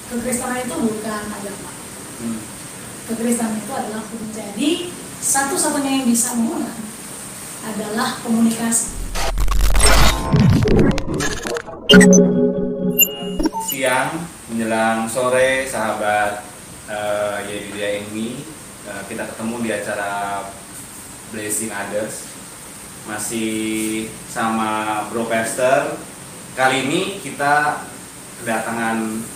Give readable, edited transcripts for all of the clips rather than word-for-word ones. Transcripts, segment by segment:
kekristenan itu bukan agama. Kekristenan itu adalah menjadi satu-satunya yang bisa mengulang adalah komunikasi. Siang menjelang sore, sahabat Yehuda ini kita ketemu di acara Blessing Others, masih sama Bro Pastor. Kali ini kita kedatangan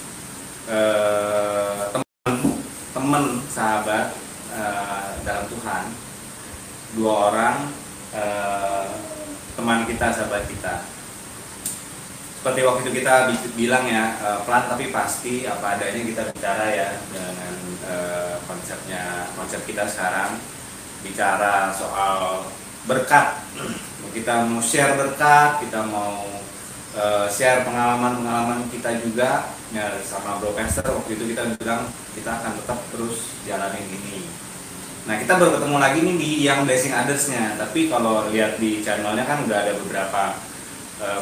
teman sahabat dalam Tuhan, dua orang teman kita, sahabat kita. Seperti waktu itu kita bilang ya, pelan tapi pasti, apa adanya kita bicara ya dengan konsep kita sekarang, bicara soal berkat. Kita mau share berkat, kita mau share pengalaman kita juga ya, sama Bro Pastor. Waktu itu kita bilang kita akan tetap terus jalanin ini. Nah, kita baru ketemu lagi nih di yang Blessing Others-nya. Tapi kalau lihat di channelnya kan udah ada beberapa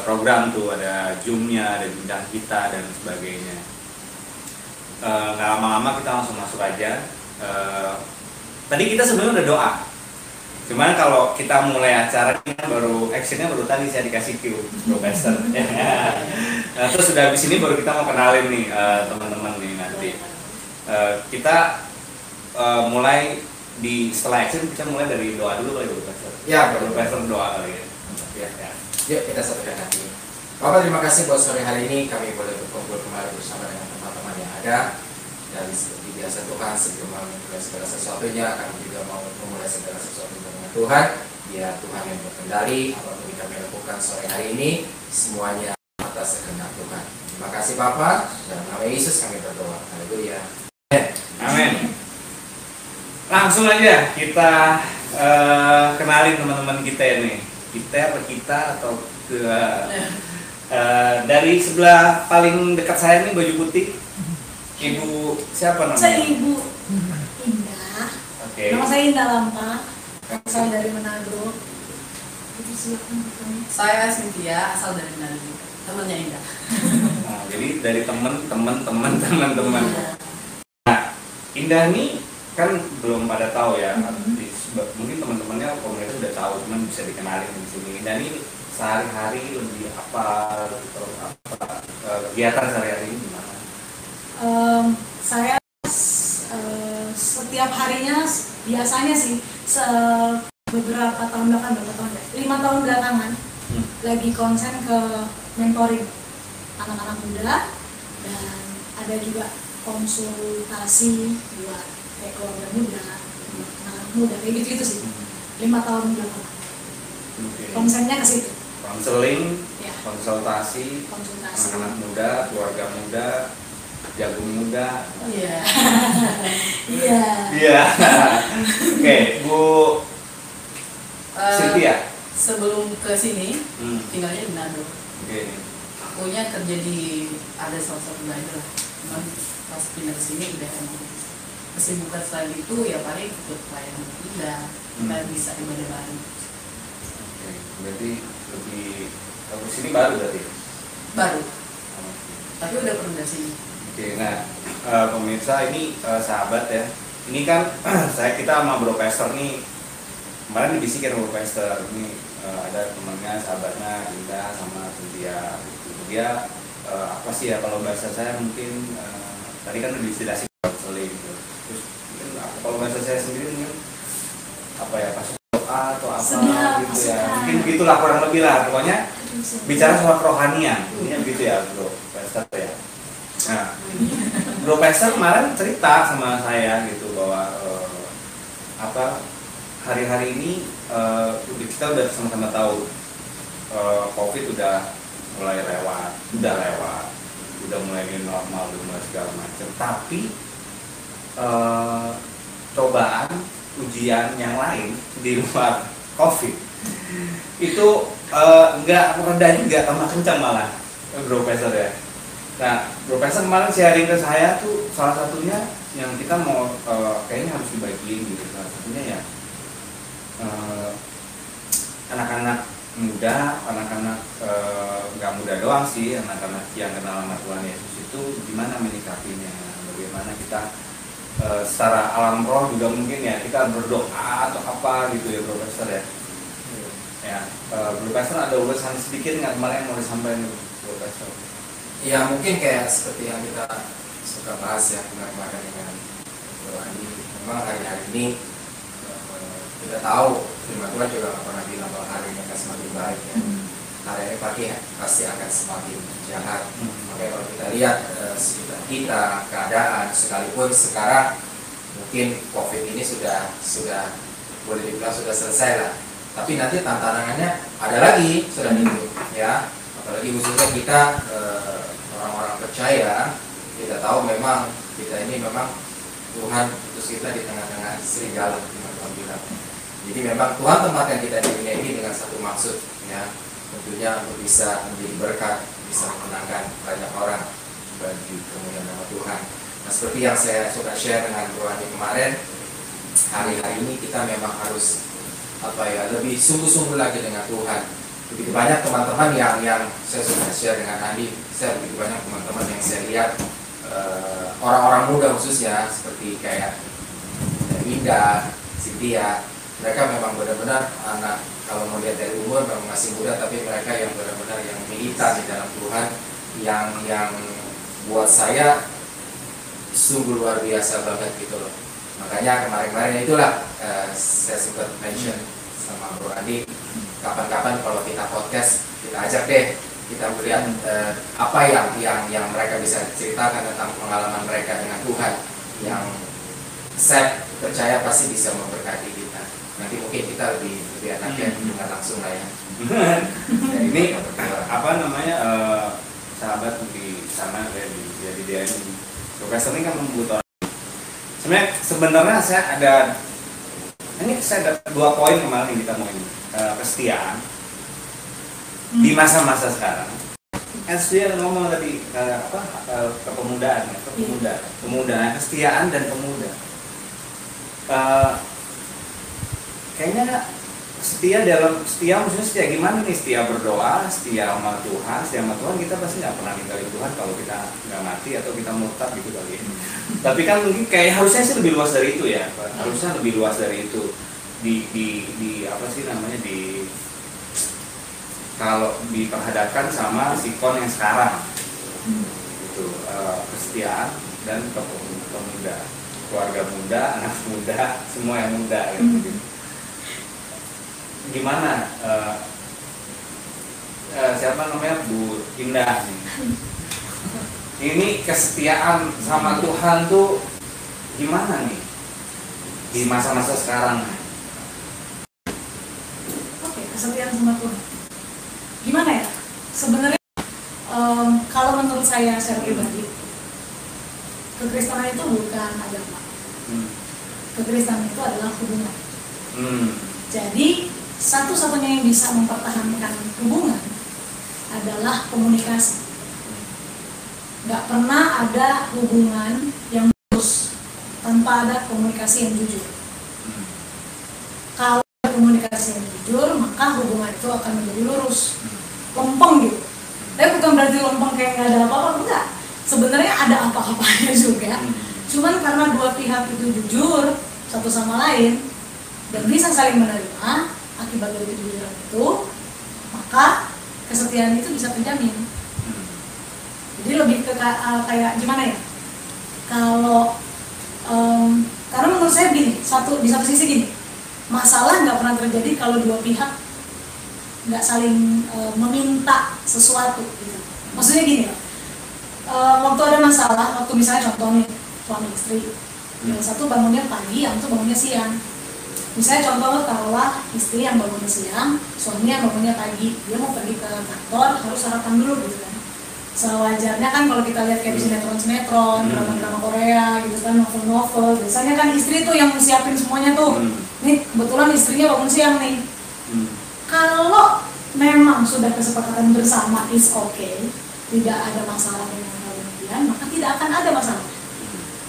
program tuh, ada Zoom-nya, ada bincang kita dan sebagainya. Nggak lama-lama kita langsung masuk aja. Tadi kita sebenarnya udah doa, cuman kalau kita mulai acara ini baru actionnya baru tadi saya dikasih cue Bro Pastor. Nah, terus sudah habis ini baru kita mau kenalin nih teman-teman nih nanti. Kita mulai di setelah action kita mulai dari doa dulu kali Bro Pastor. Ya, Bro Pastor doa kali ya. Ya. Yuk kita satukan hati. Bapak, terima kasih buat sore hari ini kami boleh berkumpul kembali bersama dengan teman-teman yang ada. Dan seperti biasa Tuhan sebelum memulai segala sesuatunya, kami juga mau memulai segala sesuatu dengan Tuhan. Biar Tuhan yang berkendali apapun yang kami lakukan sore hari ini, semuanya atas kehendak Tuhan. Terima kasih Bapak, dalam nama Yesus kami berdoa. Haleluya. Amin. Langsung aja kita kenalin teman-teman kita ini. Kita atau ke dari sebelah paling dekat saya nih baju putih, Ibu siapa namanya? Saya Ibu Indah. Oke. Nama saya Indah Lampa. Asal dari Manado. Itu silakan. Saya Cynthia, asal dari Manado. Temannya Indah. Nah, jadi dari teman-teman. Nah, Indah nih kan belum pada tahu ya. Mungkin teman-temannya komunitas udah tahu, cuman bisa dikenalin di sini. Dan ini sehari-hari lebih apa kegiatan sehari-hari ini gimana? Saya setiap harinya biasanya sih beberapa tahun belakangan, 5 tahun belakangan lagi konsen ke mentoring anak-anak muda, dan ada juga konsultasi buat keluarga muda, anak muda, kayak gitu sih. 5 tahun belakangan. Konsennya ke situ. Konseling, Ya. konsultasi, anak muda, keluarga muda, jagung muda. Iya. Iya. Oke, Bu Cynthia. Sebelum ke sini, tinggalnya di Manado. Oke. Akunya kerja di ada salah satu daerah lah. Cuman pas pindah ke sini udah emang kesibukan selain itu ya paling ikut pelayanan pindah, kita bisa ibadah bareng. Oke, berarti lebih ke sini baru berarti. Baru. Tapi udah pernah dari sini. Oke, nah pemirsa ini sahabat ya. Ini kan kita sama Bro Pastor nih kemarin dibisikin Bro Pastor. Ini ada temannya, sahabatnya Indah sama Cynthia. Dia apa sih ya, kalau bahasa saya mungkin tadi kan udah distilasi konseling gitu. Terus mungkin kalau bahasa saya sendiri mungkin apa ya, pas doa atau apa gitu ya. Mungkin begitulah kurang lebih lah. Pokoknya bicara soal kerohanian. Ini begitu ya Bro Pastor ya. Nah, Bro Pastor kemarin cerita sama saya gitu bahwa hari-hari ini kita udah sama-sama tahu COVID udah mulai lewat, udah mulai normal, udah mulai segala macam. Tapi cobaan, ujian yang lain di luar COVID itu nggak reda juga, tambah kencang malah, Bro Pastor ya. Nah, Bro Pastor kemarin sharing ke saya tuh salah satunya yang kita mau kayaknya harus dibagiin gitu. Salah satunya ya anak-anak muda, anak-anak nggak muda doang sih, anak-anak yang kenal sama Tuhan Yesus itu gimana menyikapinya, bagaimana kita secara alam roh juga mungkin ya kita berdoa atau apa gitu ya Profesor ya. Ya, Profesor ada ulasan sedikit nggak kemarin yang mau disampaikan Profesor? Ya mungkin kayak seperti yang kita suka bahas ya kemarin dengan Bro Andi. Memang hari-hari ini kita tahu firman Tuhan juga nggak pernah bilang bahwa hari ini akan semakin baik ya. Hari ini pasti akan semakin jahat. Makanya kalau kita lihat sekitar kita, keadaan, sekalipun sekarang mungkin COVID ini sudah boleh dibilang sudah selesai lah. Tapi nanti tantangannya ada lagi selain itu ya. Apalagi khususnya kita orang-orang percaya, kita tahu memang kita ini memang Tuhan utus kita di tengah-tengah serigala, Tuhan bilang. Jadi memang Tuhan tempatkan kita di dunia ini dengan satu maksud ya. Tentunya untuk bisa menjadi berkat, bisa memenangkan banyak orang bagi kemuliaan nama Tuhan. Nah seperti yang saya suka share dengan Bro Andi kemarin, hari-hari ini kita memang harus lebih sungguh-sungguh lagi dengan Tuhan. Begitu banyak teman-teman yang saya suka share dengan Andi, saya begitu banyak teman-teman yang saya lihat orang-orang muda khususnya seperti kayak Indah, Cynthia, mereka memang benar-benar anak. Kalau mau lihat dari umur memang masih muda, tapi mereka yang benar-benar yang militan di dalam Tuhan, yang buat saya sungguh luar biasa banget gitu loh. Makanya kemarin-kemarin itulah saya sempat mention sama Bro Andi, kapan-kapan kalau kita podcast kita ajak deh, kita melihat apa yang mereka bisa ceritakan tentang pengalaman mereka dengan Tuhan, yang saya percaya pasti bisa memberkati kita. Nanti mungkin kita lebih enaknya dengar langsung lah ya. Ya, ini apa namanya sahabat di sana ya di dia ini Profesor ini kan membuat orang. Sebenarnya saya ada dua poin kemarin yang kita mau ini kesetiaan di masa-masa sekarang. Dia ngomong tadi kepemudaan, kesetiaan dan pemuda. Kayaknya setia maksudnya setia gimana nih? Setia berdoa, setia sama Tuhan, kita pasti nggak pernah ninggalin Tuhan kalau kita nggak mati atau kita murtad gitu kali ya. Tapi kan mungkin kayak harusnya sih lebih luas dari itu ya, harusnya lebih luas dari itu di apa sih namanya kalau diperhadapkan sama sikon yang sekarang itu kesetiaan dan pemuda, keluarga muda, anak muda, semua yang muda gitu. Gimana siapa namanya Bu Indah ini kesetiaan sama Tuhan tuh gimana nih di masa-masa sekarang? Oke, kesetiaan sama Tuhan gimana ya sebenarnya? Kalau menurut saya secara pribadi, kekristenan itu bukan agama. Kekristenan itu adalah hubungan. Jadi satu-satunya yang bisa mempertahankan hubungan adalah komunikasi. Nggak pernah ada hubungan yang lurus tanpa ada komunikasi yang jujur. Kalau ada komunikasi yang jujur, maka hubungan itu akan menjadi lurus. Lempeng gitu. Tapi bukan berarti lempeng kayak nggak ada apa-apa, enggak. Sebenarnya ada apa-apanya juga. Cuman karena dua pihak itu jujur satu sama lain dan bisa saling menerima akibat dari kejujuran itu, maka kesetiaan itu bisa terjamin. Jadi lebih ke kayak gimana ya? Kalau karena menurut saya gini, di satu sisi gini, masalah nggak pernah terjadi kalau dua pihak nggak saling meminta sesuatu. Gitu. Maksudnya gini loh, waktu ada masalah, waktu misalnya contoh nih suami istri, yang satu bangunnya pagi, yang satu bangunnya siang. Misalnya contoh taruhlah istri yang bangunnya siang, suami yang bangunnya pagi, dia mau pergi ke kantor harus sarapan dulu gitu kan. Sewajarnya kan kalau kita lihat kayak di sinetron, drama-drama Korea gitu kan, novel-novel, biasanya kan istri tuh yang siapin semuanya tuh. Nih kebetulan istrinya bangun siang nih. Kalau memang sudah kesepakatan bersama is okay, tidak ada masalah dengan hal demikian, maka tidak akan ada masalah.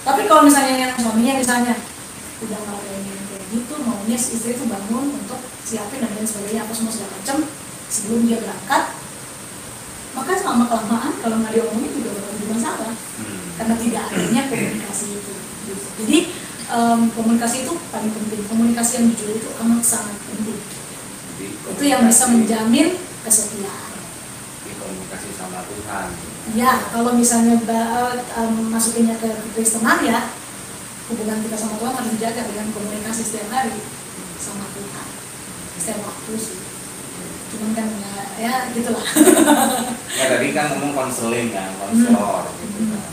Tapi kalau misalnya yang suaminya misalnya udah nggak pengen kayak gitu, maunya si istri itu bangun untuk siapin dan lain sebagainya apa semua segala macam, sebelum dia berangkat, maka lama kelamaan kalau nggak diomongin juga bakal jadi masalah karena tidak adanya komunikasi itu. Jadi komunikasi itu paling penting. Komunikasi yang jujur itu amat sangat penting. Jadi, Itu yang bisa menjamin kesetiaan. di komunikasi sama Tuhan. Ya, kalau misalnya masukinnya ke Kristenan ya, hubungan kita sama Tuhan harus dijaga dengan komunikasi setiap hari sama Tuhan. Setiap waktu sih. Cuman kan ya gitulah. Ya tadi kan ngomong konseling kan, konselor gitu kan.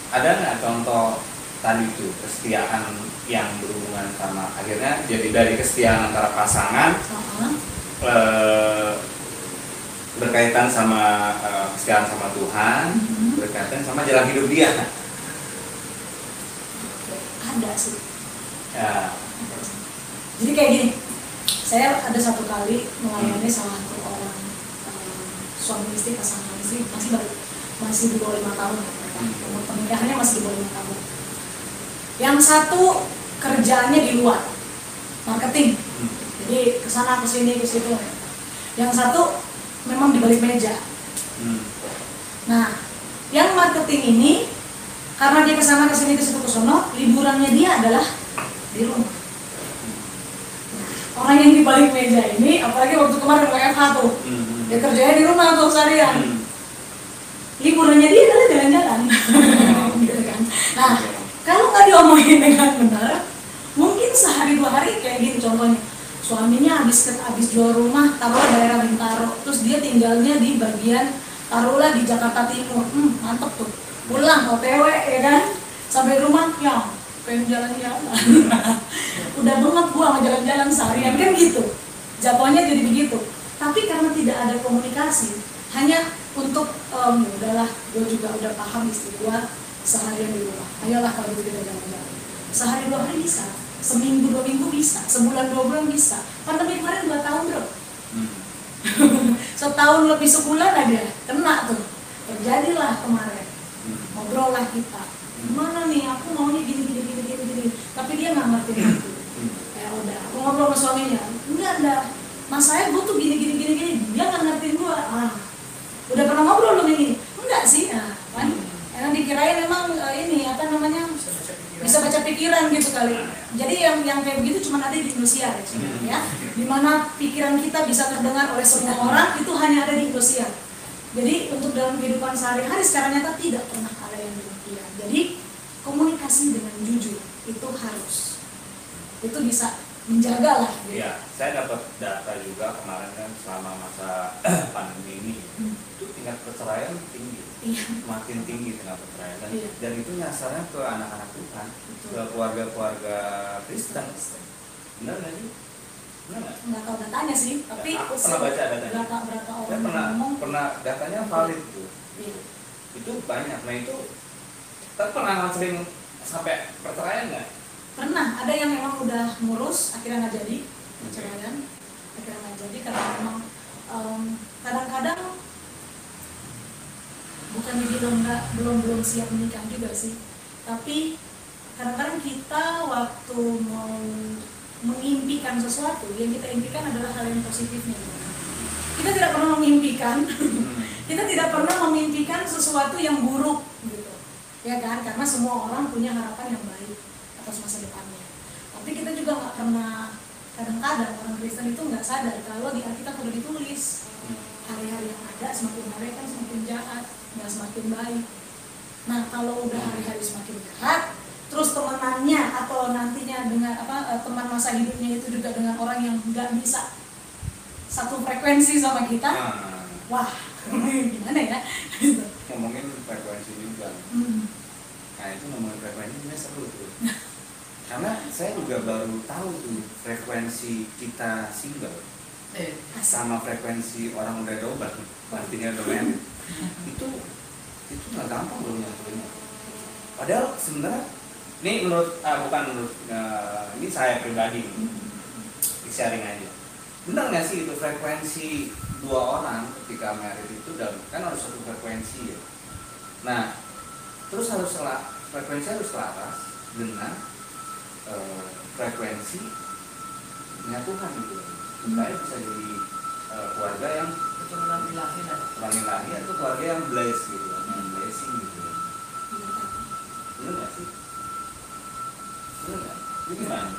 Ada nggak contoh tadi itu kesetiaan yang berhubungan sama akhirnya jadi dari kesetiaan antara pasangan berkaitan sama kesetiaan sama Tuhan, berkaitan sama jalan hidup dia. Ada sih. Ya. Jadi kayak gini, saya ada satu kali melayani salah satu orang suami istri, pasangan istri masih di bawah 5 tahun ya mereka. Umur pernikahannya masih di bawah 5 tahun. Yang satu kerjaannya di luar, marketing. Jadi kesana kesini ke situ. Yang satu memang di balik meja. Nah, yang marketing ini karena dia kesana kesini ke situ ke sono, liburannya dia adalah di rumah. Orang yang di balik meja ini, apalagi waktu kemarin WFH tuh, dia kerjanya di rumah tuh seharian. Liburannya dia adalah jalan-jalan, gitu kan. Nah, kalau nggak diomongin dengan benar, mungkin sehari 2 hari kayak gini contohnya. Suaminya habis jual rumah, taruhlah daerah Bintaro, terus dia tinggalnya di bagian taruhlah di Jakarta Timur, mantep tuh. Pulang OTW ya kan, sampai rumah ya pengen jalan-jalan. Udah banget gua sama jalan-jalan seharian kan gitu. Jatuhnya jadi begitu. Tapi karena tidak ada komunikasi, hanya untuk udahlah, gua juga udah paham istri gua seharian di rumah. Ayolah kalau kita jalan-jalan. Sehari 2 hari bisa, seminggu 2 minggu bisa, sebulan 2 bulan bisa. Pandemi kemarin 2 tahun bro. Setahun lebih sebulan ada, kena tuh. Terjadilah kemarin. Ngobrol lah kita. Gimana nih, aku maunya gini. Tapi dia nggak ngerti aku. Ya udah, aku ngobrol sama suaminya. Enggak. Mas saya butuh gini. Dia nggak ngertiin gua. Udah pernah ngobrol belum ini? Enggak sih. Nah, kan? Karena dikirain memang ini apa namanya? Bisa baca pikiran gitu kali. Jadi yang kayak begitu cuma ada di Indosiar ya. Dimana pikiran kita bisa terdengar oleh semua orang itu hanya ada di Indosiar. Jadi untuk dalam kehidupan sehari-hari secara nyata tidak pernah ada yang demikian. Jadi komunikasi dengan jujur itu harus. Itu bisa menjaga lah. Gitu. Iya, saya dapat data juga kemarin kan selama masa pandemi ini itu tingkat perceraian tinggi, makin tinggi tingkat perceraian dan itu nyasarnya ke anak-anak Tuhan, ke keluarga-keluarga Kristen. Benar nggak sih? Benar nggak? Nggak tahu datanya sih, tapi aku pernah baca datanya. Berapa orang saya ngomong? Pernah datanya valid tuh. Iya. Itu banyak. Nah itu, tapi pernah sering sampai perceraian nggak? Pernah, ada yang memang udah ngurus, akhirnya nggak jadi perceraian, akhirnya nggak jadi karena memang kadang-kadang bukan dibilang belum siap menikah juga sih, tapi kadang-kadang kita waktu mau mengimpikan sesuatu, yang kita impikan adalah hal yang positifnya. Kita tidak pernah memimpikan, kita tidak pernah memimpikan sesuatu yang buruk gitu, ya kan? Karena semua orang punya harapan yang baik atas masa depannya. Tapi kita juga nggak pernah, kadang-kadang orang Kristen itu nggak sadar kalau di Alkitab udah ditulis hari-hari yang ada semakin hari kan semakin jahat, nggak semakin baik. Nah kalau udah hari-hari semakin jahat, terus temanannya atau nantinya dengan teman masa hidupnya itu juga dengan orang yang nggak bisa satu frekuensi sama kita, wah gimana ya? Ngomongin frekuensi juga. Nah itu ngomongin frekuensi ini seru tuh. Karena saya juga baru tahu tuh frekuensi kita single sama frekuensi orang udah dobat, artinya udah married. itu nggak gampang loh nyatuinnya. Padahal sebenarnya ini ini saya pribadi di sharing aja. Benar nggak sih itu frekuensi 2 orang ketika married itu kan harus satu frekuensi ya. Nah terus frekuensi harus selaras dengan frekuensi Tuhan gitu. Supaya bisa jadi keluarga yang keturunan ilahi lah. orang ilahi atau keluarga yang blessed gitu kan, yang blessing gitu. Bener nggak sih? Bener nggak? Itu gimana?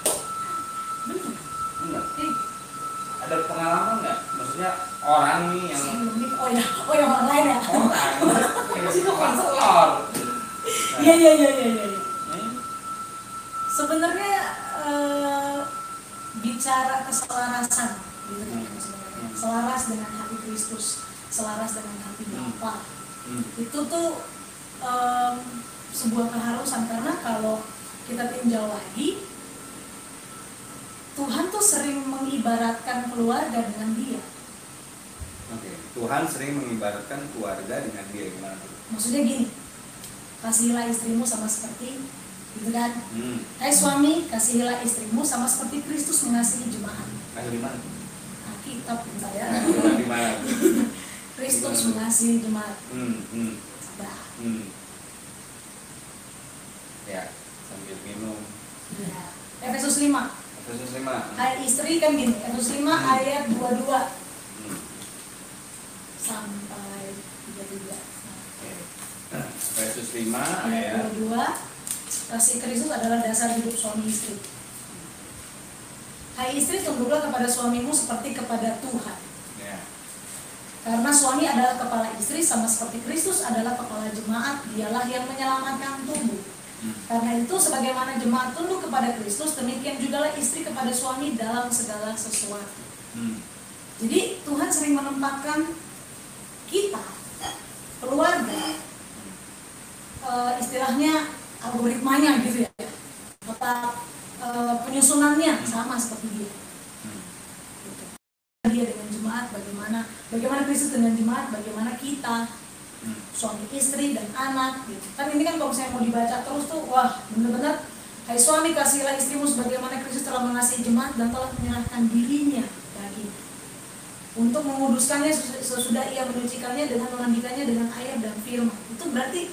Benar. Bener. Ada pengalaman nggak? Maksudnya orang nih yang Oh ya orang lain ya. orang itu konselor. Iya. Sebenarnya bicara keselarasan, gitu kan sebenarnya. Selaras dengan hati Kristus, selaras dengan hati Bapa. Itu tuh sebuah keharusan, karena kalau kita tinjau lagi, Tuhan tuh sering mengibaratkan keluarga dengan Dia. Oke. Tuhan sering mengibaratkan keluarga dengan dia, gimana tuh? Maksudnya gini, kasihilah istrimu sama seperti, gitu kan? Hai suami, kasihilah istrimu sama seperti Kristus mengasihi jemaat. Ada di mana? Alkitab bentar ya. Di mana? Kristus mengasihi jemaat. Sabar. Ya, sambil minum. Ya. Efesus 5. Efesus 5. Hai istri kan gini, Efesus 5 ayat 22 sampai 33. Efesus 5 Ayat ayat 22, kasih Kristus adalah dasar hidup suami istri. Hai istri, tunduklah kepada suamimu seperti kepada Tuhan. ya. Karena suami adalah kepala istri, sama seperti Kristus adalah kepala jemaat, dialah yang menyelamatkan tubuh. Karena itu sebagaimana jemaat tunduk kepada Kristus, demikian jugalah istri kepada suami dalam segala sesuatu. Jadi Tuhan sering menempatkan kita, keluarga, istilahnya algoritmanya gitu ya, atau penyusunannya sama seperti dia. Gitu. Dia dengan jemaat, bagaimana Kristus dengan jemaat, bagaimana kita, suami istri dan anak gitu. Kan ini kan kalau saya mau dibaca terus tuh, wah benar-benar, hai suami kasihilah istrimu sebagaimana Kristus telah mengasihi jemaat dan telah menyerahkan dirinya baginya untuk menguduskannya sesudah ia menyucikannya dengan memandikannya dengan air dan firman. Itu berarti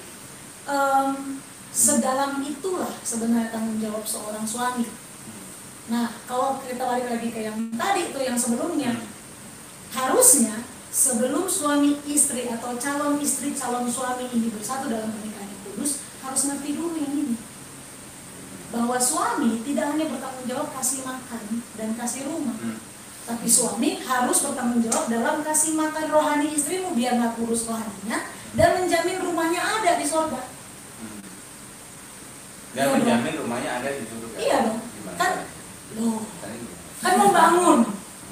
sedalam itulah sebenarnya tanggung jawab seorang suami. Nah, kalau kita balik lagi ke yang tadi itu yang sebelumnya, harusnya sebelum suami istri atau calon istri calon suami ini bersatu dalam pernikahan yang kudus, harus ngerti dulu yang ini, bahwa suami tidak hanya bertanggung jawab kasih makan dan kasih rumah, tapi suami harus bertanggung jawab dalam kasih makan rohani istrimu biar nggak kurus rohaninya dan menjamin rumahnya ada di surga. Dan Iya menjamin rumahnya ada di surga. Iya dong. Gimana? Kan mau bangun,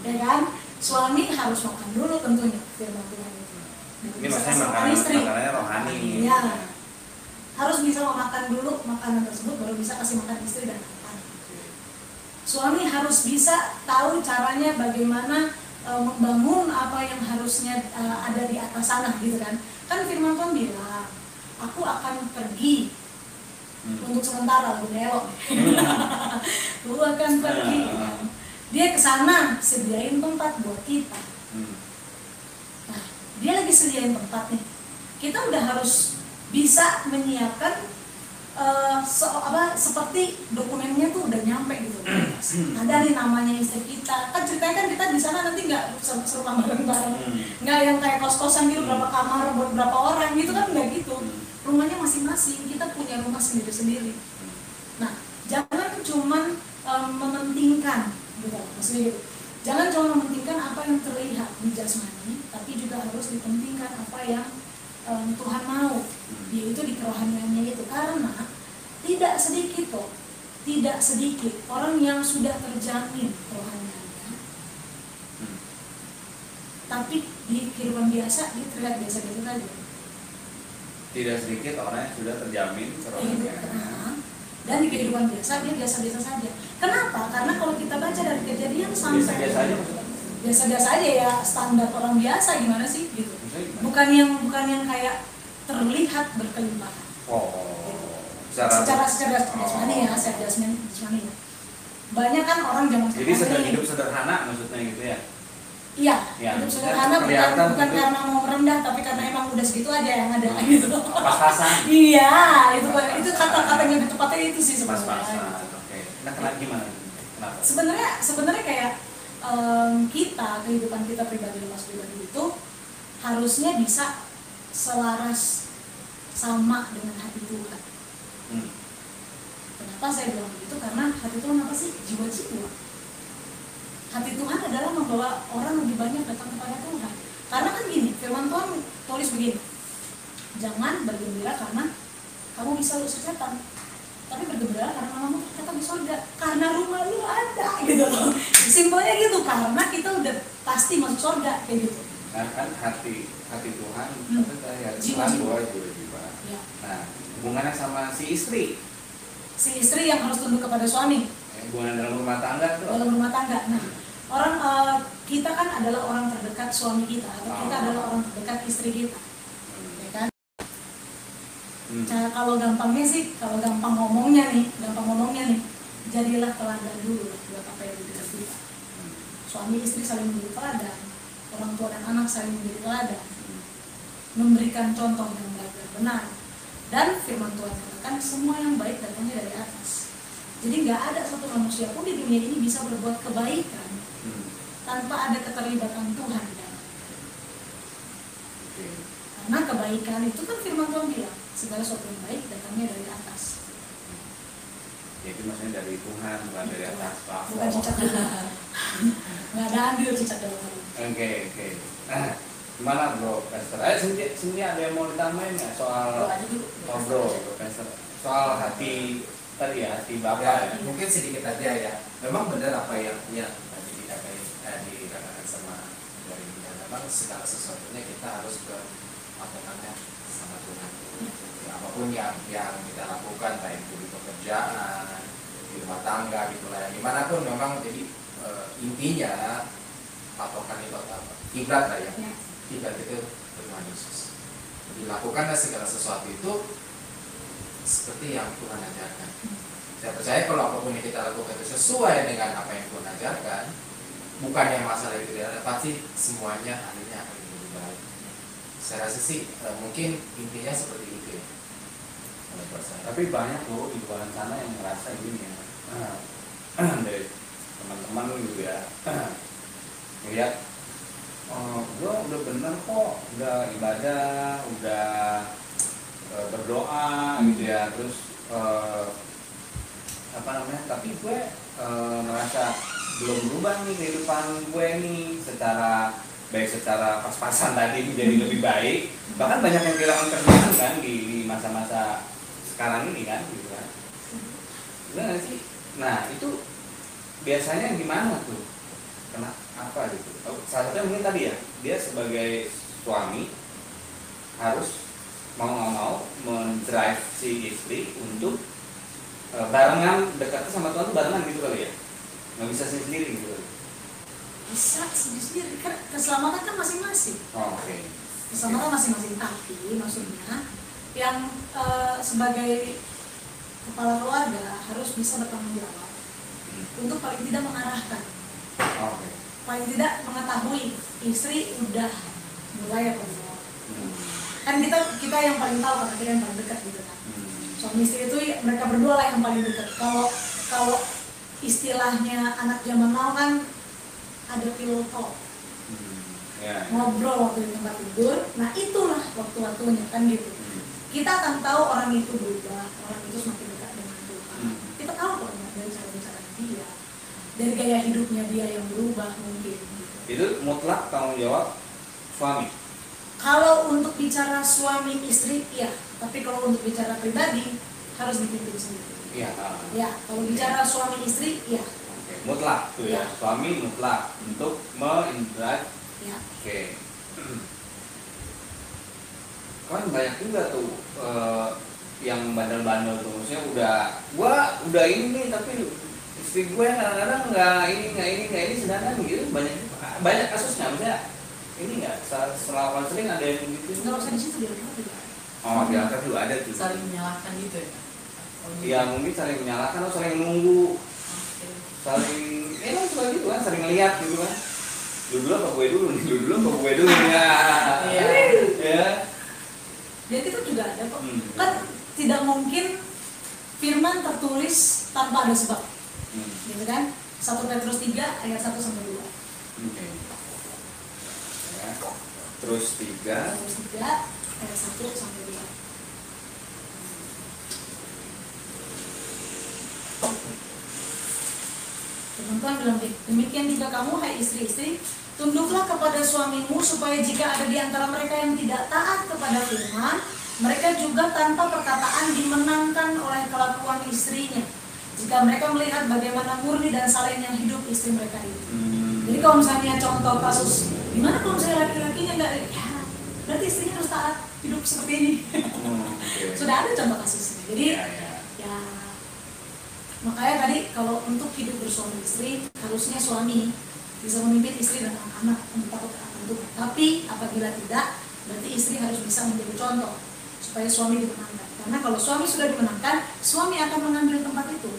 ya kan? Suami harus makan dulu tentunya firman Tuhan itu. Ini maksudnya makanannya rohani. Iya. Harus bisa memakan dulu makanan tersebut baru bisa kasih makan istri dan anak. Suami harus bisa tahu caranya bagaimana membangun apa yang harusnya ada di atas sana gitu kan. Kan firman Tuhan bilang, aku akan pergi untuk sementara lu nelok. Lu akan pergi kan. Dia ke sana sediain tempat buat kita. Nah, dia lagi sediain tempat nih. Kita udah harus bisa menyiapkan seperti dokumennya tuh udah nyampe gitu. Ada nih namanya istri kita. Kan ceritanya kan kita di sana nanti nggak serumah bareng-bareng. Nggak yang kayak kos-kosan gitu berapa kamar buat berapa orang gitu kan, nggak gitu. Rumahnya masing-masing, kita punya rumah sendiri-sendiri. Nah, jangan cuman mementingkan gitu, maksudnya gitu. Jangan cuma mementingkan apa yang terlihat di jasmani, tapi juga harus dipentingkan apa yang Tuhan mau, yaitu di kerohaniannya itu. Karena tidak sedikit orang yang sudah terjamin kerohaniannya, tapi di kehidupan biasa dia terlihat biasa-biasa saja. Tidak sedikit orang yang sudah terjamin kerohaniannya. Dan di kehidupan biasa dia biasa-biasa saja. Kenapa? Karena kalau kita baca dari Kejadian sampai Biasa-biasa aja maksudnya? Biasa-biasa aja ya, standar orang biasa gimana sih gitu. Bukan yang kayak terlihat berkelimpahan. Secara jasmani ya, secara jasmani ya. Banyak kan orang zaman sekarang. Jadi sedang hidup sederhana maksudnya gitu ya? Iya, hidup sederhana bukan karena mau merendah, tapi karena emang udah segitu aja yang ada gitu. Pas-pasan. Iya, itu kata-kata yang lebih tepatnya itu sih sebenarnya. Pas-pasan. Oke. Nah, gimana? Kenapa? Sebenarnya kayak kehidupan kita pribadi lepas pribadi itu harusnya bisa selaras sama dengan hati Tuhan. Kenapa saya bilang begitu? Karena hati Tuhan apa sih? Jiwa-jiwa. Hati Tuhan adalah membawa orang lebih banyak datang kepada Tuhan. Karena kan gini, firman Tuhan tulis begini, jangan bergembira karena kamu bisa usir setan, tapi bergembira karena namamu tercatat di surga, karena rumah lu ada, gitu loh. Simpelnya gitu, karena kita udah pasti masuk surga, kayak gitu. Nah kan hati Tuhan, Jiwa-jiwa. Ya. Nah hubungannya sama si istri yang harus tunduk kepada suami. Hubungan dalam rumah tangga tuh. Dalam rumah tangga. Nah, kita kan adalah orang terdekat suami kita, atau kita adalah orang terdekat istri kita, ya kan? Nah, kalau gampang ngomongnya nih, jadilah teladan dulu buat apa yang dibilang kita. Suami istri saling menjadi teladan, orang tua dan anak saling menjadi teladan, memberikan contoh yang baik dan benar. Dan firman Tuhan katakan semua yang baik datangnya dari atas. Jadi nggak ada satu manusia pun di dunia ini bisa berbuat kebaikan tanpa ada keterlibatan Tuhan di dalam. Karena kebaikan itu kan firman Tuhan bilang segala sesuatu yang baik datangnya dari atas. Jadi maksudnya dari Tuhan, bukan dari atas. Bukan cicak dalam. Nggak ada andil cicak dalam. Oke. Gimana bro, Pastor? Sini ada yang mau ditambahin nggak soal bro, Pastor? Soal hati tadi ya, hati Bapak ya. Mungkin sedikit aja ya. Memang benar apa yang tadi dikatakan sama dari dia. Memang segala sesuatunya kita harus berpatokannya sama Tuhan. Ya, apapun yang kita lakukan, baik itu di pekerjaan, di rumah tangga, gitulah. Dimanapun memang jadi intinya patokan itu apa? Kiblat lah ya. Kiblat itu Tuhan Yesus. Jadi lakukanlah segala sesuatu itu seperti yang Tuhan ajarkan. Saya percaya kalau apapun yang kita lakukan itu sesuai dengan apa yang Tuhan ajarkan, bukannya masalah itu tidak ada, pasti semuanya akhirnya akan lebih baik. Saya rasa sih mungkin intinya seperti itu ya. Tapi banyak loh di luar sana yang merasa gini ya, dari teman-teman juga lihat, gue udah bener kok, udah ibadah, udah berdoa gitu ya, terus tapi gue merasa belum berubah nih kehidupan gue nih, secara pas-pasan tadi menjadi lebih baik, bahkan banyak yang kehilangan kerjaan kan di masa-masa sekarang ini kan gitu kan. Benar sih. Nah itu biasanya gimana tuh? Kenapa gitu? Salah satunya mungkin tadi ya, dia sebagai suami harus mau nggak mau mendrive si istri untuk barengan, dekatnya sama Tuhan tuh barengan gitu kali ya, nggak bisa sendiri gitu. Bisa sendiri, kan keselamatan kan masing-masing. Oke. Keselamatan masing-masing, tapi maksudnya yang sebagai kepala keluarga harus bisa bertanggung jawab untuk paling tidak mengarahkan. Oke. Paling tidak mengetahui istri udah mulai apa belum. Kan kita yang paling tahu, karena kita yang paling dekat gitu kan. Suami istri itu mereka berdua lah yang paling dekat. Kalau istilahnya anak zaman now kan ada pillow talk, ngobrol waktu di tempat tidur. Nah itulah waktu-waktunya kan gitu. Kita akan tahu orang itu berubah, orang itu semakin dekat dengan Tuhan. Kita tahu kok dari cara-cara dia, dari gaya hidupnya dia yang berubah mungkin. Itu mutlak tanggung jawab suami. Kalau untuk bicara suami istri, iya. Tapi kalau untuk bicara pribadi harus dipimpin sendiri. Iya. Ya, kalau bicara suami istri, iya. Oke. Mutlak tuh ya. Suami mutlak untuk mendrive. Ya. Oke. Kan banyak juga tuh yang bandel-bandel tuh, maksudnya udah ini nih, tapi istri gue kadang-kadang nggak ini sedangkan gitu, banyak kasusnya, maksudnya ini nggak setelah konseling ada yang gitu. Nggak usah di situ, di rumah juga. Oh, di angkat juga ada tuh. Saling menyalahkan gitu ya. Iya, mungkin saling menyalahkan atau saling menunggu, saling suka gitu kan, saling ngeliat gitu kan. Dulu apa gue dulu nih, ya. Ya. Dan itu juga ada kok. Kan tidak mungkin firman tertulis tanpa ada sebab. Gitu kan? 1 Petrus 3 ayat 1 sampai 2. Oke. Ya. Terus 3. Petrus 3 ayat 1 sampai 2. Teman-teman bilang, demikian juga kamu, hai istri-istri, tunduklah kepada suamimu, supaya jika ada di antara mereka yang tidak taat kepada firman, mereka juga tanpa perkataan dimenangkan oleh kelakuan istrinya, jika mereka melihat bagaimana murni dan salehnya hidup istri mereka itu. Jadi kalau misalnya contoh kasus, gimana kalau misalnya laki-lakinya nggak, ya berarti istrinya harus taat hidup seperti ini. Okay. Sudah ada contoh kasusnya. Jadi ya makanya tadi kalau untuk hidup bersuami istri, harusnya suami bisa memimpin istri dan anak-anak untuk takut akan Tuhan. Tapi apabila tidak, berarti istri harus bisa menjadi contoh supaya suami dimenangkan. Karena kalau suami sudah dimenangkan, suami akan mengambil tempat itu.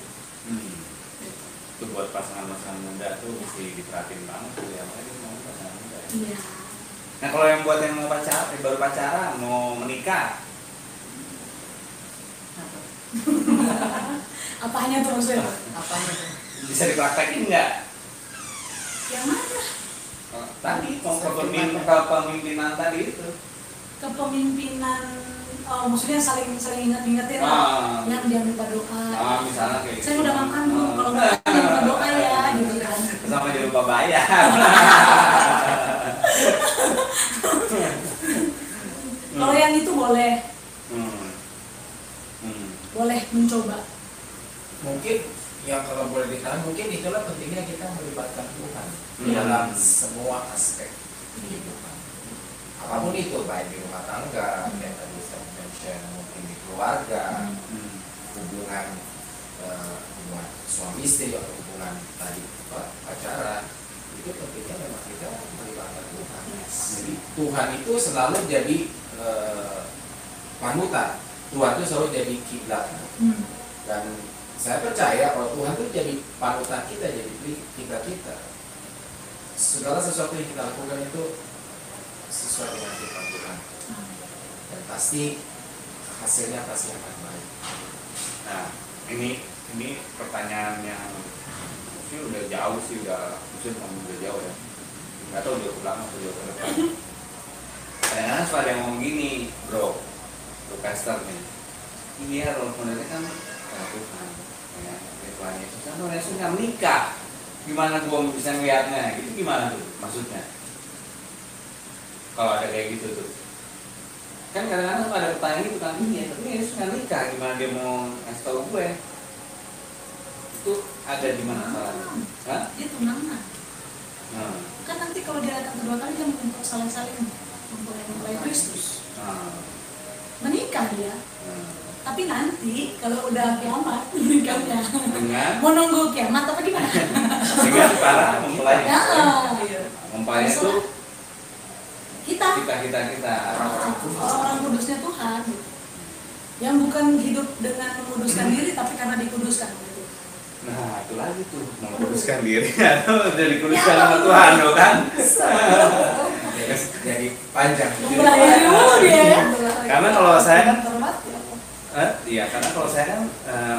Itu buat pasangan-pasangan muda tuh mesti diperhatiin banget tuh ya, makanya mau pasangan muda. Iya. Nah kalau yang buat yang mau pacaran, baru pacaran, mau menikah, Apa hanya terus ya? Apanya tuh? bisa dipraktekin nggak? Yang mana? Tadi kepemimpinan tadi itu. Kepemimpinan, oh, maksudnya saling ingat-ingatin Ah. yang jangan lupa doa. Misalnya kayak Saya udah makan belum? Kalau nggak jangan lupa doa ya, gitu kan. sama jangan lupa bayar. Kalau yang itu boleh, boleh mencoba. Mungkin yang kalau boleh ditahan, mungkin itulah pentingnya kita melibatkan Tuhan Hmm. dalam semua aspek kehidupan. Apapun itu, baik di rumah tangga, yang tadi saya mention, mungkin di keluarga, hubungan hubungan suami istri atau hubungan tadi pacaran, itu pentingnya memang kita melibatkan Tuhan. Jadi Tuhan itu selalu jadi panutan. Tuhan itu selalu jadi kiblat. Dan saya percaya kalau Tuhan itu jadi panutan kita, jadi kiblat kita. Segala sesuatu yang kita lakukan itu sesuai dengan firman Tuhan. Dan pasti hasilnya pasti akan baik. Nah, ini pertanyaan yang mungkin udah jauh sih, udah jauh ya. Nggak tahu udah lama atau jauh ke depan. Kadang-kadang suka ada yang ngomong gini, bro pastor nih. Ini ya role modelnya kan Tuhan, ya Tuhan Yesus. Kan Tuhan Yesus nggak menikah. Gimana gua bisa ngeliatnya? Itu gimana tuh maksudnya? Kalau ada kayak gitu tuh. Kan kadang-kadang ada pertanyaan gitu kan, iya tapi Yesus nggak nikah, gimana dia mau ngasih tau gue? Itu ada di mana salahnya? Hah? Dia tunangan. Kan nanti kalau dia datang kedua kali dia mengumpul saling-saling mempelai Kristus. Menikah dia. Tapi nanti kalau udah kiamat menikahnya Dengan mau nunggu kiamat apa gimana? dengan para mempelai. Ya, Mempelai itu kita orang kudusnya Tuhan, yang bukan hidup dengan menguduskan diri tapi karena dikuduskan. Nah itu lagi tuh menguduskan diri atau udah dikuduskan sama Tuhan loh kan? Jadi panjang. Melayani dulu dia ya. Karena kalau saya kan iya, karena kalau saya kan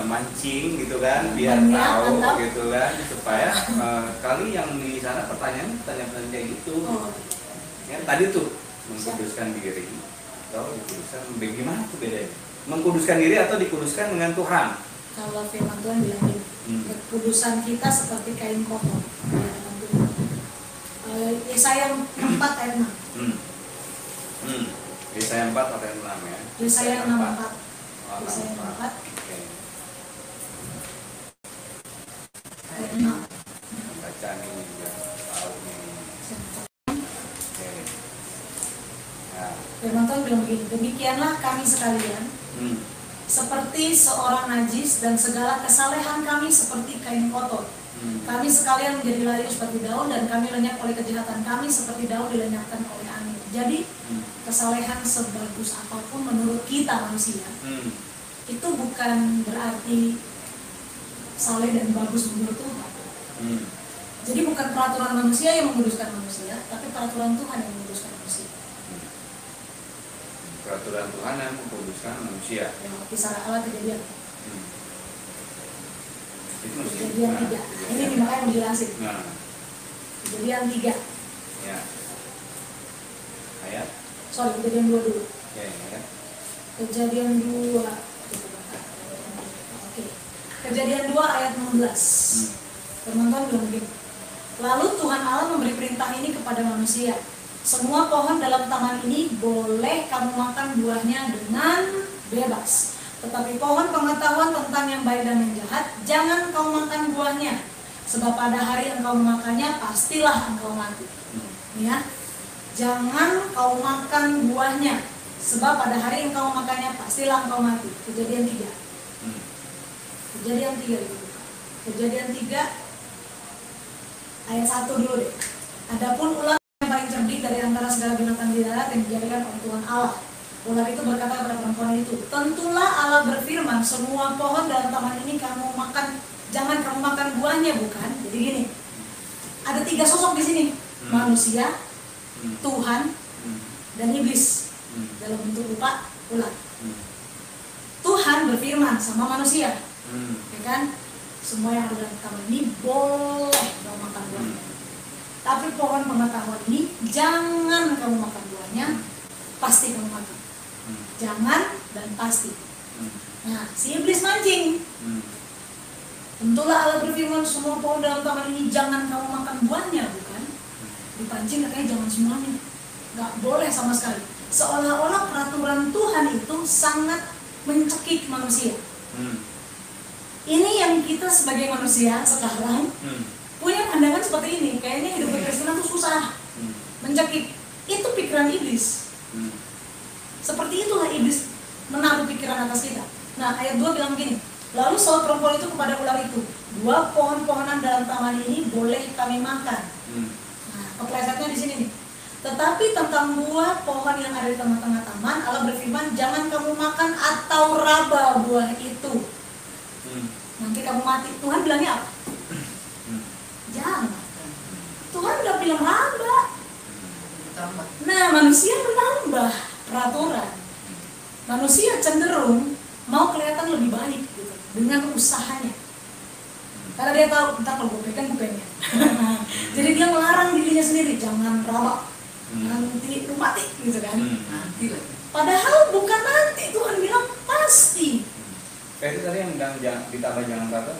mancing gitu kan, biar tahu gitu kan, supaya kali yang di sana pertanyaan kayak gitu. Ya, tadi tuh mengkuduskan diri atau dikuduskan, bagaimana tuh bedanya? Mengkuduskan diri atau dikuduskan dengan Tuhan? Kalau firman Tuhan bilang kekudusan kita seperti kain kotor. Yesaya 4 ayat 6. Yesaya 4 ayat 6 ya. Yesaya 64. Yesaya 64. Oke. Ayat 6. Baca nih juga tahu nih. Oke. Nah. Firman Tuhan bilang begini, demikianlah kami sekalian seperti seorang najis dan segala kesalehan kami seperti kain kotor. Kami sekalian menjadi layu seperti daun dan kami lenyap oleh kejahatan kami seperti daun dilenyapkan oleh angin. Jadi kesalehan sebagus apapun menurut kita manusia itu bukan berarti saleh dan bagus menurut Tuhan. Jadi bukan peraturan manusia yang menguduskan manusia, tapi peraturan Tuhan yang menguduskan manusia. Peraturan Tuhan yang mengkuduskan manusia. Ya, Kisah Allah Kejadian. Itu mesti. Kejadian 3. Ini nih makanya mau jelasin. Nah, Kejadian 3. ya. Ayat. Kejadian 2 dulu. Oke, ayat. Kejadian 2. Oke. Kejadian 2 ayat 16. Teman-teman bilang begini. Lalu Tuhan Allah memberi perintah ini kepada manusia. Semua pohon dalam taman ini boleh kamu makan buahnya dengan bebas. Tetapi pohon pengetahuan tentang yang baik dan yang jahat, jangan kau makan buahnya. Sebab pada hari engkau memakannya, pastilah engkau mati. Ya, jangan kau makan buahnya. Sebab pada hari engkau memakannya, pastilah engkau mati. Kejadian 3. Kejadian 3 itu. Kejadian 3 ayat 1 dulu deh. Adapun ular yang paling cerdik dari antara segala binatang di darat yang dijadikan oleh Tuhan Allah. Ular itu berkata kepada perempuan itu, tentulah Allah berfirman, semua pohon dalam taman ini kamu makan, jangan kamu makan buahnya, bukan? Jadi gini, ada 3 sosok di sini, manusia, Tuhan, dan iblis dalam bentuk rupa ular. Tuhan berfirman sama manusia, ya kan? Semua yang ada dalam taman ini boleh kamu makan buahnya. Tapi pohon pengetahuan ini jangan kamu makan buahnya, pasti kamu makan. Jangan dan pasti. Nah, si iblis mancing. Tentulah Allah berfirman, semua pohon dalam taman ini jangan kamu makan buahnya, bukan? Dipancing katanya jangan semuanya, nggak boleh sama sekali. Seolah-olah peraturan Tuhan itu sangat mencekik manusia. Ini yang kita sebagai manusia sekarang punya pandangan seperti ini. Kayaknya hidup berkristenan itu susah, mencekik. Itu pikiran iblis. Seperti itulah iblis menaruh pikiran atas kita. Nah, ayat 2 bilang begini. Lalu seorang perempuan itu kepada ular itu, 2 pohon-pohonan dalam taman ini boleh kami makan. Nah, keplesetnya di sini nih. Tetapi tentang buah pohon yang ada di tengah-tengah taman, Allah berfirman, jangan kamu makan atau raba buah itu. Nanti kamu mati. Tuhan bilangnya apa? Jangan. Tuhan udah bilang raba. Nah, manusia menambah peraturan. Manusia cenderung mau kelihatan lebih baik gitu, dengan usahanya. Karena dia tahu, ntar kalau gue pegang, gue pengen. Jadi dia melarang dirinya sendiri, jangan raba, nanti lu mati gitu kan. Padahal bukan nanti, Tuhan bilang pasti. Kayak itu tadi yang bilang ditambah jangan raba.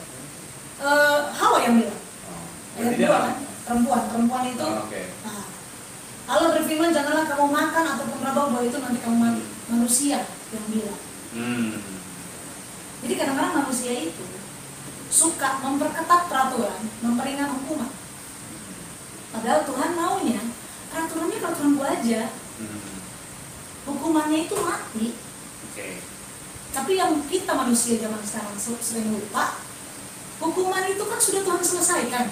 Hawa yang bilang. Ayat 2 kan, perempuan itu. Nah, Allah berfirman, janganlah kamu makan ataupun raba buah itu, nanti kamu mati. Manusia yang bilang. Jadi kadang-kadang manusia itu suka memperketat peraturan, memperingan hukuman. Padahal Tuhan maunya peraturannya peraturan gua aja. Hukumannya itu mati. Tapi yang kita manusia zaman sekarang sering lupa, hukuman itu kan sudah Tuhan selesaikan.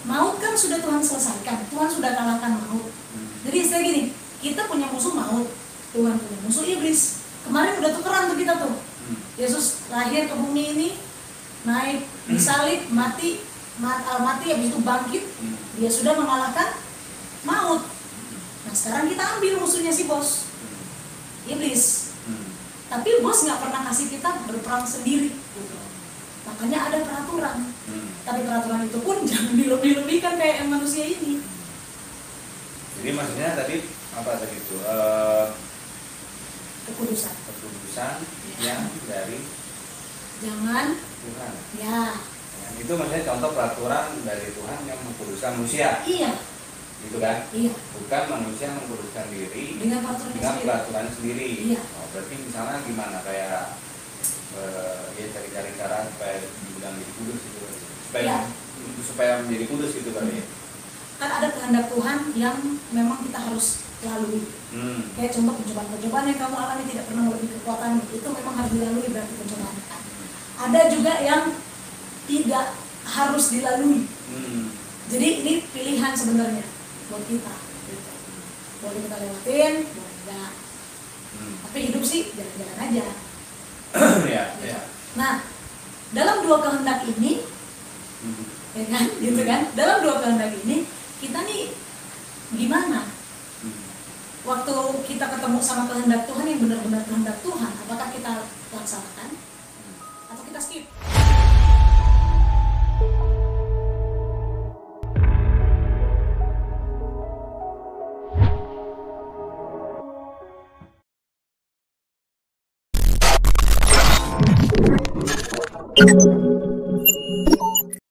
Maut kan sudah Tuhan selesaikan. Tuhan sudah kalahkan maut. Jadi istilah gini, kita punya musuh maut, Tuhan punya musuh iblis. Kemarin udah tukeran tuh kita tuh. Yesus lahir ke bumi ini, naik disalib, mati habis itu bangkit. Dia sudah mengalahkan maut. Nah, sekarang kita ambil musuhnya si bos, iblis. Tapi bos nggak pernah kasih kita berperang sendiri. Makanya ada peraturan. Tapi peraturan itu pun jangan dilebih-lebihkan kayak manusia ini. Jadi maksudnya tadi apa tadi itu? Kekudusan yang dari jangan Tuhan. Ya. Itu maksudnya contoh peraturan dari Tuhan yang mengkuduskan manusia. Iya. Gitu kan? Iya. Bukan manusia mengkuduskan diri dengan peraturan sendiri. Iya. Oh, berarti misalnya gimana kayak ya cari-cari cara supaya dibilang jadi kudus gitu. Supaya menjadi kudus gitu kali ya. Kan ada kehendak Tuhan yang memang kita harus lalui. Kayak contoh pencobaan yang kamu alami tidak pernah melebihi kekuatan, itu memang harus dilalui, berarti pencobaan. Ada juga yang tidak harus dilalui. Jadi ini pilihan sebenarnya buat kita. Boleh kita lewatin, boleh enggak. Tapi hidup sih jalan-jalan aja. Ya. Nah, dalam 2 kehendak ini, ya kan, gitu kan? Dalam 2 kehendak ini, kita nih gimana? Waktu kita ketemu sama kehendak Tuhan yang benar-benar kehendak Tuhan, apakah kita laksanakan atau kita skip? Bro.